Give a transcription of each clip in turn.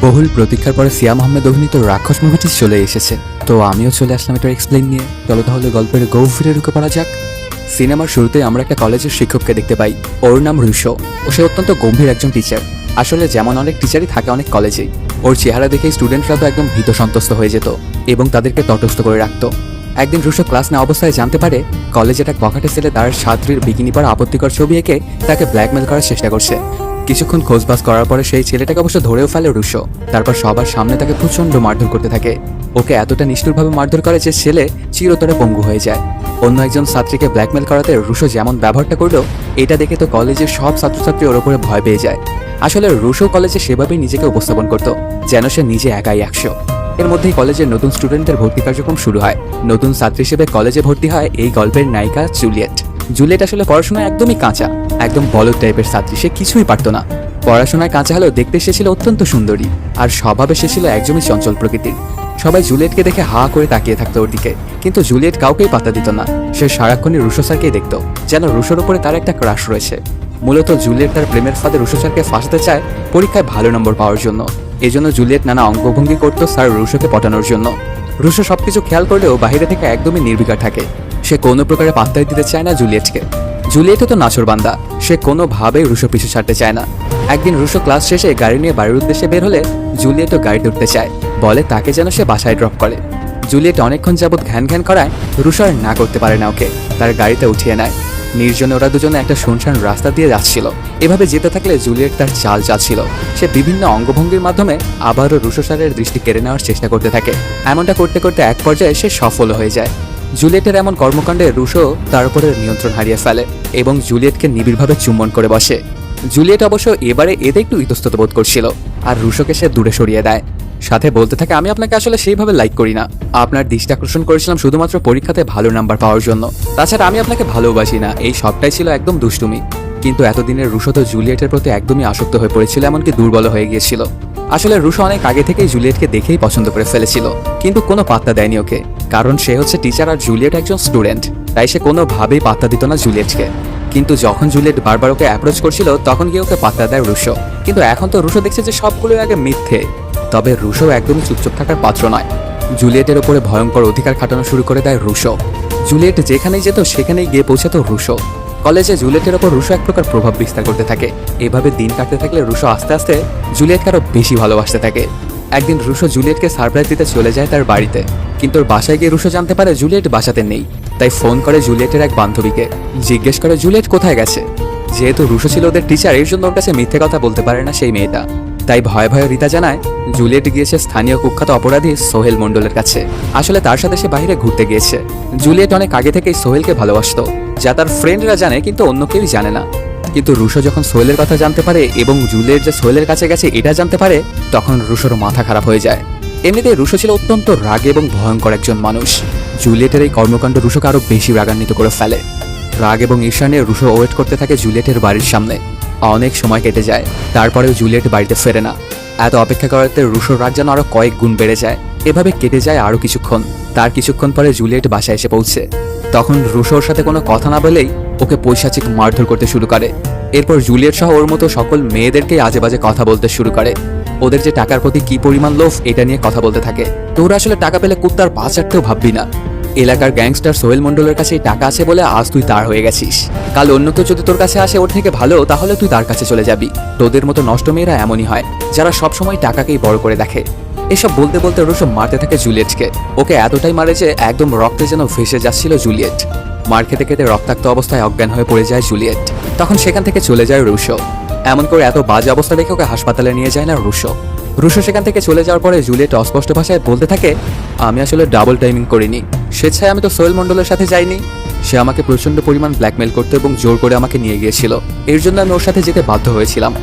বহুল প্রতীক্ষার পরে সিয়াম আহমেদ অভিনীত রাক্ষস মুভিটি চলে এসেছে। তো আমিও চলে আসলাম এটার এক্সপ্লেইন নিয়ে। চলো তাহলে গল্পের গভীরে ঢুকে পড়া যাক। সিনেমার শুরুতে আমরা একটা কলেজের শিক্ষককে দেখতে পাই। ওর নাম রুশো। ও সে অত্যন্ত গম্ভীর একজন টিচার। আসলে যেমন অনেক টিচারই থাকে অনেক কলেজেই, ওর চেহারা দেখে স্টুডেন্টরা তো একদম ভীত সন্ত্রস্ত হয়ে যেত এবং তাদেরকে তটস্থ করে রাখতো। একদিন রুশো ক্লাস নেওয়া অবস্থায় জানতে পারে কলেজে একটা বখাটে ছেলে তার ছাত্রীর বিকিনি পরা আপত্তিকর ছবি এঁকে তাকে ব্ল্যাকমেল করার চেষ্টা করছে। কিছুক্ষণ খোঁজবাজ করার পরে সেই ছেলেটাকে অবশ্য ধরেও ফেলে রুশো। তারপর সবার সামনে তাকে প্রচন্ড মারধর করতে থাকে। ওকে এতটা নিষ্ঠুরভাবে মারধর করে যে ছেলে চিরতরে পঙ্গু হয়ে যায়। অন্য একজন ছাত্রীকে ব্ল্যাকমেল করাতে রুশো যেমন ব্যবহারটা করলো, এটা দেখে তো কলেজের সব ছাত্রছাত্রী ওর উপরে ভয় পেয়ে যায়। আসলে রুশো কলেজে সেভাবেই নিজেকে উপস্থাপন করতো যেন সে নিজে একাই 100। এর মধ্যেই কলেজের নতুন স্টুডেন্টদের ভর্তি কার্যক্রম শুরু হয়। নতুন ছাত্রী হিসেবে কলেজে ভর্তি হয় এই গল্পের নায়িকা জুলিয়েট। জুলিয়েট আসলে পড়াশোনায় একদমই কাঁচা, একদম বলদ টাইপের ছাত্রী। সে কিছুই পারতো না। পড়াশোনায় কাঁচা হলেও দেখতে সে ছিল অত্যন্ত সুন্দরী, আর স্বভাবে সে ছিল একদমই চঞ্চল প্রকৃতির। সবাই জুলিয়েটকে দেখে হা করে তাকিয়ে থাকতো ওর দিকে, কিন্তু জুলিয়েট কাউকেই পাত্তা দিত না। সে সারাক্ষণই রুশো স্যারকেই দেখতো, যেন রুশোর উপরে তার একটা ক্রাশ রয়েছে। মূলত জুলিয়েট তার প্রেমের ফাঁদে রুশো স্যারকে ফাঁসাতে চায় পরীক্ষায় ভালো নম্বর পাওয়ার জন্য। এজন্য জুলিয়েট নানা অঙ্গভঙ্গি করতো স্যার রুশোকে পটানোর জন্য। রুশো সবকিছু খেয়াল করলেও বাইরে থেকে একদমই নির্বিকার থাকে। সে কোনো প্রকারে পাত্তাই দিতে চায় না জুলিয়েটকে। জুলিয়েটও তো নাছোড়বান্দা, সে কোনোভাবেই রুশো পিছু ছাড়তে চায় না। একদিন রুশো ক্লাস শেষে গাড়ি নিয়ে বাড়ির উদ্দেশ্যে বের হলে জুলিয়েটও গাড়িতে উঠতে চায়, বলে তাকে যেন সে বাসায় ড্রপ করে। জুলিয়েট অনেকক্ষণ যাবৎ ঘ্যান ঘ্যান করায় রুশো আর না করতে পারে না ওকে, তার গাড়িতে উঠিয়ে নেয়। নির্জনে ওরা দুজনে একটা শুনশান রাস্তা দিয়ে যাচ্ছিল। এভাবে যেতে থাকলে জুলিয়েট তার চাল চাচ্ছিল। সে বিভিন্ন অঙ্গভঙ্গির মাধ্যমে আবারও রুশো স্যারের দৃষ্টি কেড়ে নেওয়ার চেষ্টা করতে থাকে। এমনটা করতে করতে এক পর্যায়ে সে সফল হয়ে যায়। জুলিয়েটের এমন কর্মকাণ্ডে রুশো তার উপরে নিয়ন্ত্রণ হারিয়ে ফেলে এবং জুলিয়েটকে নিবিড়ভাবে চুম্বন করে বসে। জুলিয়েট অবশ্য এবারে এতে একটু ইতস্তত বোধ করছিল, আর রুশোকে সে দূরে সরিয়ে দেয়। সাথে বলতে থাকে, আমি আপনাকে আসলে সেইভাবে লাইক করি না। আপনার দৃষ্টি আকর্ষণ করেছিলাম শুধুমাত্র পরীক্ষাতে ভালো নাম্বার পাওয়ার জন্য। তাছাড়া আমি আপনাকে ভালোবাসি না, এই সবটাই ছিল একদম দুষ্টুমি। কিন্তু এতদিনের রুশো তো জুলিয়েটের প্রতি একদমই আসক্ত হয়ে পড়েছিল, এমনকি দুর্বল হয়ে গিয়েছিল। আসলে রুশো অনেক আগে থেকেই জুলিয়েটকে দেখেই পছন্দ করে ফেলেছিল, কিন্তু কোনো পাত্তা দেয়নি ওকে। কারণ সে হচ্ছে টিচার আর জুলিয়েট একজন স্টুডেন্ট, তাই সে কোনোভাবেই পাত্তা দিত না জুলিয়েটকে। কিন্তু যখন জুলিয়েট বারবার ওকে অ্যাপ্রোচ করছিল তখন গিয়ে ওকে পাত্তা দেয় রুশো। কিন্তু এখন তো রুশো দেখছে যে সবগুলো আগে মিথ্যে। তবে রুশো একদমই চুপচাপ থাকার পাত্র নয়। জুলিয়েটের ওপরে ভয়ঙ্কর অধিকার খাটানো শুরু করে দেয় রুশো। জুলিয়েট যেখানেই যেত সেখানেই গিয়ে পৌঁছাতো রুশো। কলেজে জুলিয়েটের ওপর রুশো এক প্রকার প্রভাব বিস্তার করতে থাকে। এভাবে দিন কাটতে থাকলে রুশো আস্তে আস্তে জুলিয়েটকে আরো বেশি ভালোবাসতে থাকে। একদিন রুশো জুলিয়েটকে সারপ্রাইজ দিতে চলে যায় তার বাড়িতে, কিন্তু ওর বাসায় গিয়ে রুশো জানতে পারে জুলিয়েট বাসাতে নেই। তাই ফোন করে জুলিয়েটের এক বান্ধবীকে, জিজ্ঞেস করে জুলিয়েট কোথায় গেছে। যেহেতু রুশো ছিল ওদের টিচার, এর জন্য ওর কাছে মিথ্যে কথা বলতে পারে না সেই মেয়েটা। তাই ভয়ে ভয়ে রিতা জানায় জুলিয়েট গিয়েছে স্থানীয় কুখ্যাত অপরাধী সোহেল মণ্ডলের কাছে। আসলে তার সাথে সে বাইরে ঘুরতে গিয়েছে। জুলিয়েট অনেক আগে থেকেই সোহেলকে ভালোবাসতো, যা তার ফ্রেন্ডরা জানে কিন্তু অন্য কেউই জানে না। কিন্তু রুশো যখন সোহেলের কথা জানতে পারে এবং জুলিয়েট যে সোহেলের কাছে গেছে এটা জানতে পারে, তখন রুশোর মাথা খারাপ হয়ে যায়। এমনিতেই রুশো ছিল অত্যন্ত রাগী এবং ভয়ঙ্কর একজন মানুষ। জুলিয়েটের এই কর্মকাণ্ড রুশোকে আরো বেশি রাগান্বিত করে ফেলে। রাগ এবং ঈর্ষা নিয়ে রুশো ওয়েট করতে থাকে জুলিয়েটের বাড়ির সামনে। অনেক সময় কেটে যায়, তারপরেও জুলিয়েট বাড়িতে ফেরে না। এত অপেক্ষা করাতে রুশোর রাগ যেন আরো কয়েক গুণ বেড়ে যায়। এভাবে কেটে যায় আরো কিছুক্ষণ। তার কিছুক্ষণ পরে জুলিয়েট বাসায় এসে পৌঁছে। তখন রুশোর সাথে কোনো কথা না বলেই ওকে পৈশাচিক মারধর করতে শুরু করে। এরপর জুলিয়েট সহ ওর মতো সকল মেয়েদেরকে আজে বাজে কথা বলতে শুরু করে। ওদের যে টাকার প্রতি কি পরিমাণ লোভ এটা নিয়ে কথা বলতে থাকে। তোরা আসলে টাকা পেলে কুত্তার পা চাটতেও ভাববি না। এলাকার গ্যাংস্টার সোহেল মণ্ডলের কাছে টাকা আছে বলে আজ তুই তার হয়ে গেছিস। কাল অন্য কেউ যদি তোর কাছে আসে ওর থেকে ভালো, তাহলে তুই তার কাছে চলে যাবি। তোদের মতো নষ্ট মেয়েরা এমনই হয়, যারা সবসময় টাকাকেই বড় করে দেখে। এসব বলতে বলতে রুশো মারতে থাকে জুলিয়েটকে। ওকে এতটাই মারে যে একদম রক্তে যেন ভেসে যাচ্ছিল জুলিয়েট। মার খেতে খেতে রক্তাক্ত অবস্থায় অজ্ঞান হয়ে পড়ে যায় জুলিয়েট। তখন সেখান থেকে চলে যায় রুশো। এমন করে এত বাজে অবস্থা দেখে ওকে হাসপাতালে নিয়ে যায় না রুশো। রুশো সেখান থেকে চলে যাওয়ার পরে জুলিয়েট অস্পষ্ট ভাষায় বলতে থাকে, আমি আসলে ডাবল টাইমিং করিনি। স্বেচ্ছায় আমি তো সোহেল মণ্ডলের সাথে যাইনি। সে আমাকে প্রচন্ড পরিমাণ ব্ল্যাকমেল করতে এবং জোর করে আমাকে নিয়ে গিয়েছিল। এর জন্য আমি ওর সাথে যেতে বাধ্য হয়েছিলাম।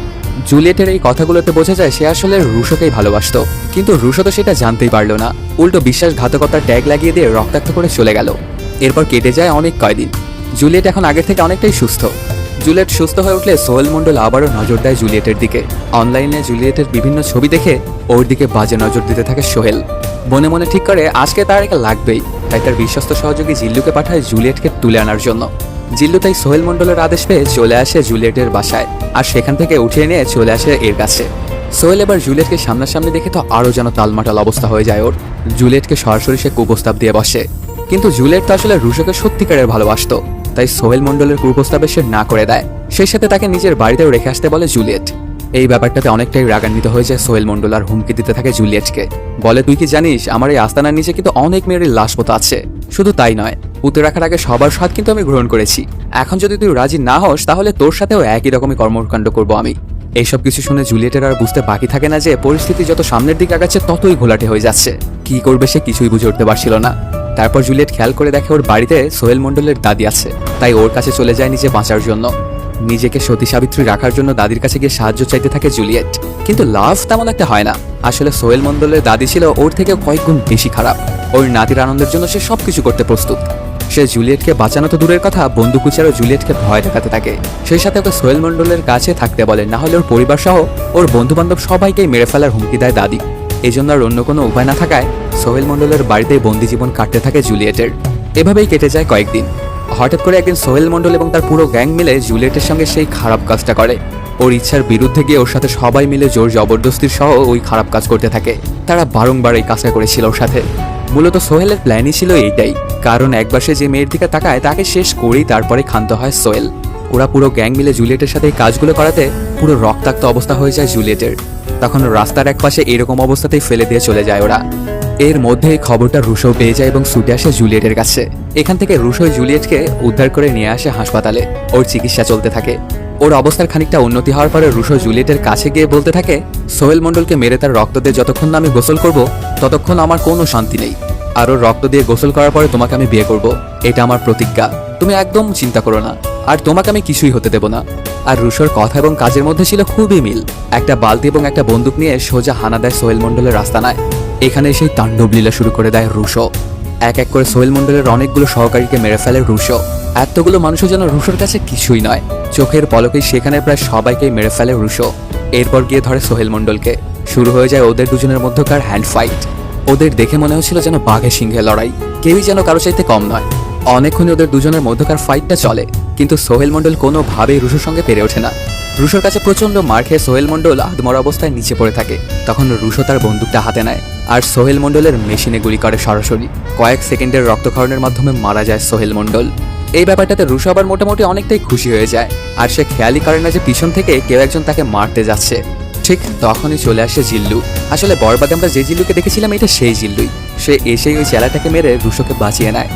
জুলিয়েটের এই কথাগুলোতে বোঝা যায় সে আসলে রুশোকেই ভালোবাসতো, কিন্তু রুশো তো সেটা জানতেই পারলো না। উল্টো বিশ্বাসঘাতকতার ট্যাগ লাগিয়ে দিয়ে রক্তাক্ত করে চলে গেল। এরপর কেটে যায় অনেক কয়দিন। জুলিয়েট এখন আগের থেকে অনেকটাই সুস্থ। জুলিয়েট সুস্থ হয়ে উঠলে সোহেল মণ্ডল আবারও নজর দেয় জুলিয়েটের দিকে। অনলাইনে জুলিয়েটের বিভিন্ন ছবি দেখে ওর দিকে বাজে নজর দিতে থাকে সোহেল। মনে মনে ঠিক করে আজকে তার একা লাগবেই, তাই তার বিশ্বস্ত সহযোগী জিল্লুকে পাঠায় জুলিয়েটকে তুলে আনার জন্য। জিল্লু তাই সোহেল মণ্ডলের আদেশ পেয়ে চলে আসে জুলিয়েটের বাসায়, আর সেখান থেকে উঠিয়ে নিয়ে চলে আসে এর কাছে। সোহেল এবার জুলিয়েটকে সামনাসামনি দেখে তো আরো যেন টালমাটাল অবস্থা হয়ে যায় ওর। জুলিয়েটকে সরাসরি সে কুপ্রস্তাব দিয়ে বসে, কিন্তু জুলিয়েট তো আসলে রুশোকে সত্যিকারের ভালোবাসতো, তাই সোহেল মণ্ডলের কুপ্রস্তাবে সে না করে দেয়। সেই সাথে তাকে নিজের বাড়িতেও রেখে আসতে বলে জুলিয়েট। এই ব্যাপারটাতে অনেকটাই রাগান্বিত হয়ে যায় সোহেল মণ্ডল আর হুমকি দিতে থাকে জুলিয়েটকে। বলে, তুই কি জানিস আমার এই আস্তানার নিচে কিন্তু অনেক মেয়ের লাশ পোতা আছে। শুধু তাই নয়, পুঁতে রাখার আগে সবার স্বাদ কিন্তু আমি গ্রহণ করেছি। এখন যদি তুই রাজি না হস তাহলে তোর সাথেও একই রকমই কর্মকাণ্ড করবো আমি। এইসব কিছু শুনে জুলিয়েটের আর বুঝতে বাকি থাকে না যে পরিস্থিতি যত সামনের দিকে আগাচ্ছে ততই ঘোলাটে হয়ে যাচ্ছে। কি করবে সে কিছুই বুঝে উঠতে পারছিল না। তারপর জুলিয়েট খেয়াল করে দেখে ওর বাড়িতে সোহেল মণ্ডলের দাদি আছে, তাই ওর কাছে চলে যায় নিজে বাঁচার জন্য। নিজেকে সতী সাবিত্রী রাখার জন্য দাদির কাছে গিয়ে সাহায্য চাইতে থাকে জুলিয়েট, কিন্তু লাভ তেমন একটা হয় না। আসলে সোহেল মণ্ডলের দাদি ছিল ওর থেকে কয়েক গুণ বেশি খারাপ। ওর নাতির আনন্দের জন্য সে সবকিছু করতে প্রস্তুত। সে জুলিয়েটকে বাঁচানো তো দূরের কথা, বন্দুকুচারও জুলিয়েটকে ভয় দেখাতে থাকে। সেই সাথে ওকে সোহেল মণ্ডলের কাছে থাকতে বলে, না হলে ওর পরিবার সহ ওর বন্ধু বান্ধব সবাইকেই মেরে ফেলার হুমকি দেয় দাদি। এই জন্য আর অন্য কোনো উপায় না থাকায় সোহেল মণ্ডলের বাড়িতেই বন্দি জীবন কাটতে থাকে জুলিয়েটের। এভাবেই কেটে যায় কয়েকদিন। হঠাৎ করে একদিন সোহেল মণ্ডল এবং তার পুরো গ্যাং মিলে জুলিয়েটের সঙ্গে সেই খারাপ কাজটা করে। ওর ইচ্ছার বিরুদ্ধে গিয়ে ওর সাথে সবাই মিলে জোর জবরদস্তির সহ ওই খারাপ কাজ করতে থাকে। তারা বারংবার এই কাজটা করেছিল ওর সাথে। মূলত সোহেলের প্ল্যানই ছিল এইটাই, কারণ একবার সে যে মেয়ের দিকে তাকায় তাকে শেষ করেই তারপরে ক্ষান্ত হয় সোহেল। ওরা পুরো গ্যাং মিলে জুলিয়েটের সাথে এই কাজগুলো করাতে পুরো রক্তাক্ত অবস্থা হয়ে যায় জুলিয়েটের। তখন রাস্তার এক পাশে এরকম অবস্থাতেই ফেলে দিয়ে চলে যায় ওরা। এর মধ্যে এই খবরটা রুশো পেয়ে যায় এবং ছুটে আসে জুলিয়েটের কাছে। এখান থেকে রুশো জুলিয়েটকে উদ্ধার করে নিয়ে আসে হাসপাতালে। ওর চিকিৎসা চলতে থাকে। ওর অবস্থার খানিকটা উন্নতি হওয়ার পরে রুশো জুলিয়েটের কাছে গিয়ে বলতে থাকে, সোহেল মণ্ডলকে মেরে তার রক্ত দিয়ে যতক্ষণ না আমি গোসল করব ততক্ষণ আমার কোনো শান্তি নেই। আর ওর রক্ত দিয়ে গোসল করার পরে তোমাকে আমি বিয়ে করব, এটা আমার প্রতিজ্ঞা। তুমি একদম চিন্তা করো না, আর তোমাকে আমি কিছুই হতে দেব না। আর রুশোর কথা এবং কাজের মধ্যে ছিল খুবই মিল। একটা বালতি এবং একটা বন্দুক নিয়ে সোজা হানা দেয় সোহেল মণ্ডলের রাস্তানায়। এখানে সেই তাণ্ডব লীলা শুরু করে দেয় রুশো। এক এক করে সোহেল মণ্ডলের অনেকগুলো সহকারীকে মেরে ফেলে রুশো। এতগুলো মানুষও যেন রুশোর কাছে কিছুই নয়। চোখের পলকেই সেখানে প্রায় সবাইকেই মেরে ফেলে রুশো। এরপর গিয়ে ধরে সোহেল মণ্ডলকে। শুরু হয়ে যায় ওদের দুজনের মধ্যকার হ্যান্ড ফাইট। ওদের দেখে মনে হচ্ছিল যেন বাঘে সিংহে লড়াই, কেউই যেন কারো চাইতে কম নয়। অনেকক্ষণ ওদের দুজনের মধ্যকার ফাইটটা চলে, কিন্তু সোহেল মণ্ডল কোনোভাবেই রুশোর সঙ্গে পেরে ওঠে না। রুশোর কাছে প্রচন্ড মার খেয়ে সোহেল মণ্ডল আধমরা অবস্থায় নিচে পড়ে থাকে। তখন রুশো তার বন্দুকটা হাতে নেয় আর সোহেল মণ্ডলের মেশিনে গুলি করে সরাসরি। কয়েক সেকেন্ডের রক্তক্ষরণের মাধ্যমে মারা যায় সোহেল মণ্ডল। এই ব্যাপারটাতে রুশো আবার মোটামুটি অনেকটাই খুশি হয়ে যায়, আর সে খেয়ালই করে না যে পিছন থেকে কেউ একজন তাকে মারতে যাচ্ছে। ঠিক তখনই চলে আসে জিল্লু। আসলে বরবাদে আমরা যে জিল্লুকে দেখেছিলাম এটা সেই জিল্লুই। সে এসেই ওই চেলাটাকে মেরে রুশোকে বাঁচিয়ে নেয়।